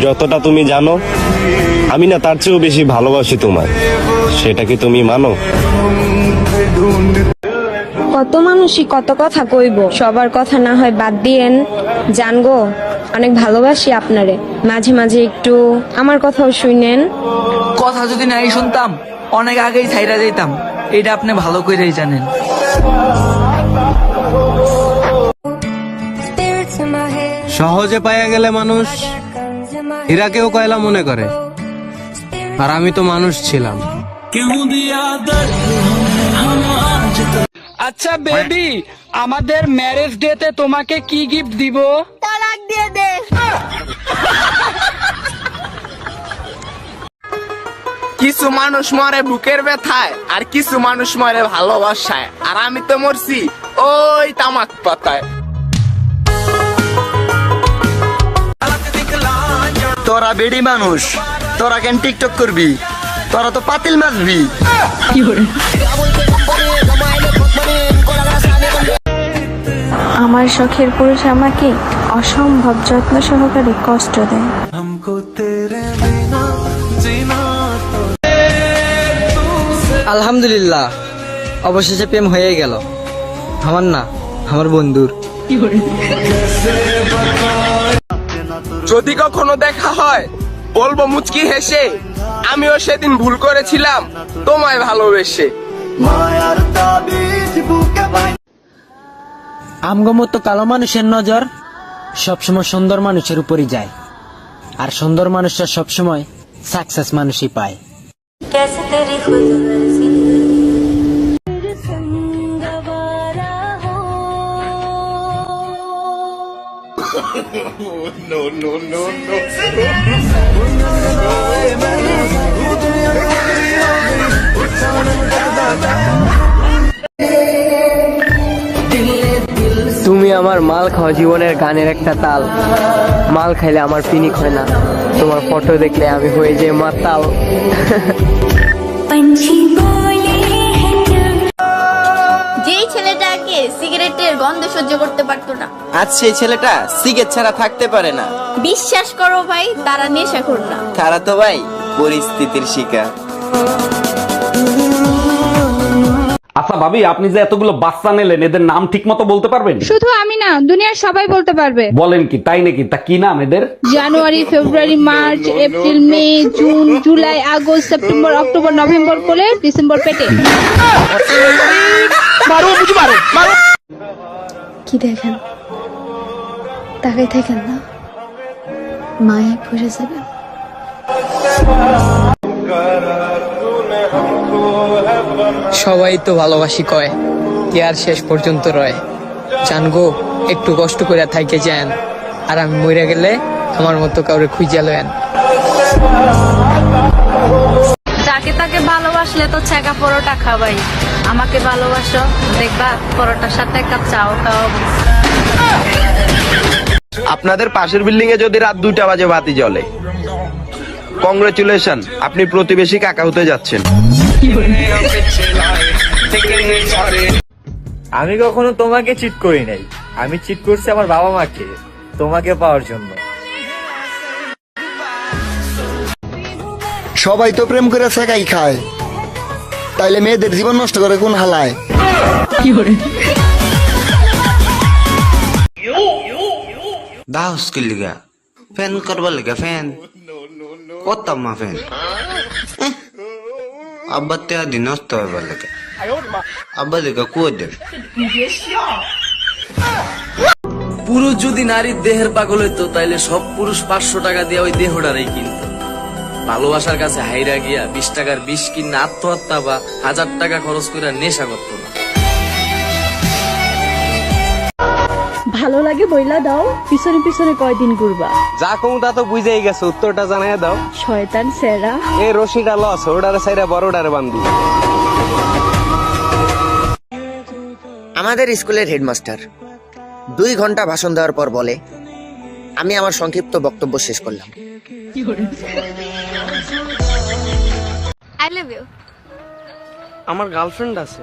যতটা তুমি জানো আমি না তার চেয়েও বেশি ভালোবাসি তোমায়, সেটা কি তুমি মানো? কত মানুষই কত কথা কইব, সবার কথা না হয় বাদ দিয়েন। জানগো, অনেক ভালোবাসি আপনারে, মাঝে মাঝে একটু আমার কথাও শুনেন। কথা যদি নাই শুনতাম অনেক আগেই ছাইরা যাইতাম, এটা আপনি ভালো করেই জানেন। সহজে পাইয়া গেলে মানুষ হীরাকেও কয়লা মনে করে, আর আমি তো মানুষ ছিলাম। আচ্ছা বেবি, আমাদের ম্যারেজ ডেতে তোমাকে কি গিফট দিব? তালাক দিয়ে দে। কিছু মানুষ মরে বুকের ব্যথায়, আর কিছু মানুষ মরে ভালোবাসায়, আর আমি তো মরছি ওই তামাক পাতায়। তোরা বেডি মানুষ, তোরা কেন টিকটক করবি? তোরা তো পাতিল মারবি। আমার শখের পুরুষ আমাকে অসম্ভব যত্ন সহকারে কষ্ট দেয়। আলহামদুলিল্লাহ, অবশেষে প্রেম হয়ে গেল। আমার না, আমার বন্ধুর। যদি কখনো দেখা হয় বলবো মুচকি হেসে, আমিও সেদিন ভুল করেছিলাম তোমায় ভালোবেসে। আমগো মতো কালো মানুষের নজর সবসময় সুন্দর মানুষের উপরই যায়, আর সুন্দর মানুষরা সবসময় সাকসেস মানুষই পায়। তুমি আমার মাল খাওয়া জীবনের গানের একটা তাল, মাল খাইলে আমার পিনিক হয় না, তোমার ফটো দেখলে আমি হয়ে যাই মাতাল। যেই ছেলেটাকে সিগারেটের গন্ধ সহ্য করতে পারতো না, আজ সেই ছেলেটা সিগারেট ছাড়া থাকতে পারে না। বিশ্বাস করো ভাই, তারা নেশাখোর না। তারা তো ভাই পরিস্থিতির শিকার। আচ্ছা ভাবি, আপনি যে এতগুলো বাচ্চা নিলেন, এদের নাম ঠিক মতো বলতে পারবেন? শুধু আমি না, দুনিয়ার সবাই বলতে পারবে। বলেন কি, তাই নাকি? তা কি নাম এদের? January, February, March, April, May, June, July, August, September, October, November করে ডিসেম্বর পেটে। কি দেখেন, তাকাই থাকেন না, মায়ে পড়ে যাবেন। সবাই তো ভালোবাসি কয়, কে আর শেষ পর্যন্ত রয়। জানগো, একটু কষ্ট করে থাইকে যান, আর আমি মরে গেলে আমার মতো কাউরে খুঁজে লয়েন। যাকে তাকে ভালোবাসলে তো ছেঁকা পরোটা খাবাই, আমাকে ভালোবাসো, দেখবা পরোটার সাথে এক কাপ চাও খাওয়াবো। আপনাদের পাশের বিল্ডিং এ যদি রাত 2টা বাজে বাতি জ্বলে, কংগ্রেচুলেশন, আপনি প্রতিবেশী কাকা হতে যাচ্ছেন। আমি কখনো তোমাকে চিট করি নাই, আমি চিট করছি আমার বাবা মাকে তোমাকে পাওয়ার জন্য। সবাই তো প্রেম করে সেকাই খায়, তাইলে মেয়েদের জীবন নষ্ট করে কোন হালায়? দাস কি লিগা ফ্যান করবার লিগা ফ্যান কত মা ফ্যান আব্বা তে দিন নষ্ট হবার লিগা আব্বা লিগা কুয়া দেন। পুরুষ যদি নারীর দেহের পাগল হইতো, তাইলে সব পুরুষ 500 টাকা দিয়ে ওই দেহটারই কিনতো। ভালোবাসার কাছে হাইরা গিয়া 20 টাকার বিষ কিনা আত্মহত্যা বা 1000 টাকা খরচ করে নেশা করতো না। ভালো লাগে বইলা দাও, পিছনে পিছনে কয়দিন ঘুরবা? যা কম তা তো বুঝেই গেছে, উত্তরটা জানাই দাও। শয়তান সেরা। এই রশিটা লস, ওটারে সাইরা বড়টারে বান্ধি। আমাদের স্কুলের হেডমাস্টার 2 ঘন্টা ভাষণ দেওয়ার পর বলে, আমি আমার সংক্ষিপ্ত বক্তব্য শেষ করলাম। I love you. আমার গার্লফ্রেন্ড আছে।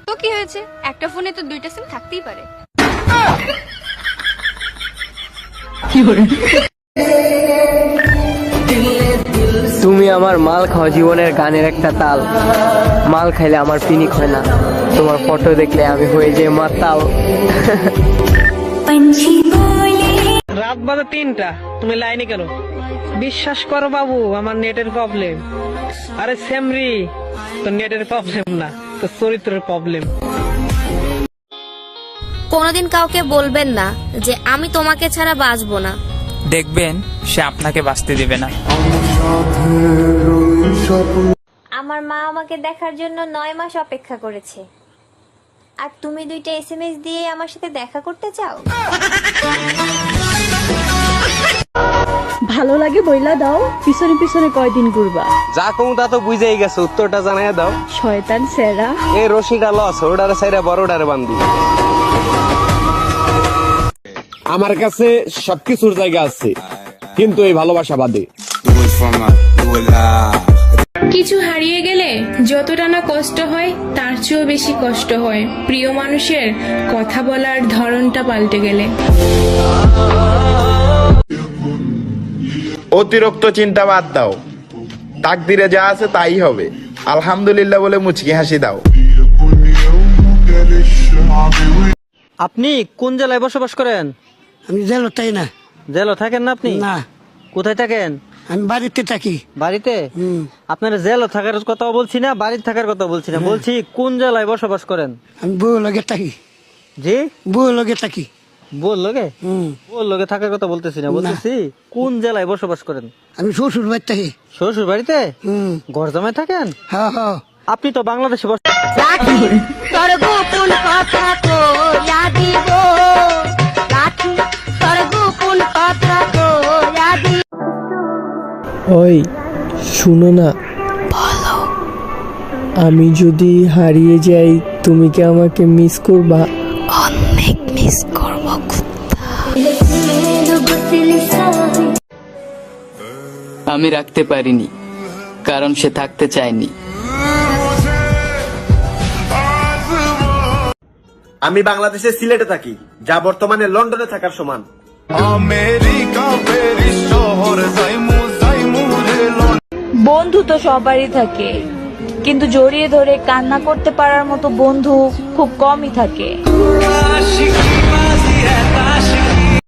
তো কি হয়েছে, একটা ফোনে তো 2টা সিম থাকতেই পারে। কি তুমি আমার মাল খাও জীবনের গানের একটা তাল, মাল খাইলে আমার পিনিক হয় না, তোমার ফটো দেখলে আমি হয়ে যাই মাতাল। রাত বাজে 3টা, তুমি লাইনে কেন? বিশ্বাস করো বাবু, আমার নেটের প্রবলেম। আরে সেমরি, তো নেটের প্রবলেম না, তো চরিত্রের প্রবলেম। কোনোদিন কাউকে বলবেন না যে আমি তোমাকে ছাড়া বাঁচবো না। দেখবেন সে আপনাকে বাঁচতে দিবে না। আমার মা আমাকে দেখার জন্য 9 মাস অপেক্ষা করেছে, আর তুমি 2টা SMS দিয়ে আমার সাথে দেখা করতে চাও? ভালো লাগে বইলা দাও, পিছনে পিছনে কয়দিন ঘুরবা? যা কমু তা তো বুঝেই গেছে, উত্তরটা জানাইয়া দাও। শয়তান সেরা। এই রশিটা লস, ওটারে সাইরা বড়টারে বান্ধি। আমার কাছে সবকিছুর জায়গা আছে, কিন্তু এই ভালোবাসা বাদে। কিছু হারিয়ে গেলে যতটা না কষ্ট হয় তার চেয়েও বেশি কষ্ট হয় প্রিয় মানুষের কথা বলার ধরনটা পাল্টে গেলে। অতিরিক্ত চিন্তা বাদ দাও, তাকদিরে যা আছে তাই হবে, আলহামদুলিল্লাহ বলে মুচকি হাসি দাও। আপনি কোন জেলায় বসবাস করেন? আমি জেলো তাই না। জেলো থাকেন না আপনি? না, কোথায় থাকেন? আমি বাড়িতে থাকি। বাড়িতে? আপনার জেলো থাকার কথা বলছি না, বাড়িতে থাকার কথা বলছি না, বলছি কোন জেলায় বসবাস করেন? আমি বউ লগে থাকি। জি, বউ লগে থাকি। বল লগে? বল লগে থাকার কথা বলতেছি না, বলতেছি কোন জেলায় বসবাস করেন? আমি শ্বশুর বাড়ি থাকি। শ্বশুর বাড়িতে? ঘর জমায় থাকেন? হ্যাঁ হ্যাঁ। আপনি তো বাংলাদেশে ওই শুনো না, আমি যদি হারিয়ে যাই তুমি কি আমাকে মিস করবা? অনেক মিস করব। আমি রাখতে পারিনি, কারণ সে থাকতে চায়নি। আমি বাংলাদেশের সিলেটে থাকি, যা বর্তমানে লন্ডনে থাকার সমান। বন্ধু তো সবারই থাকে, কিন্তু জড়িয়ে ধরে কান্না করতে পারার মতো বন্ধু খুব কমই থাকে।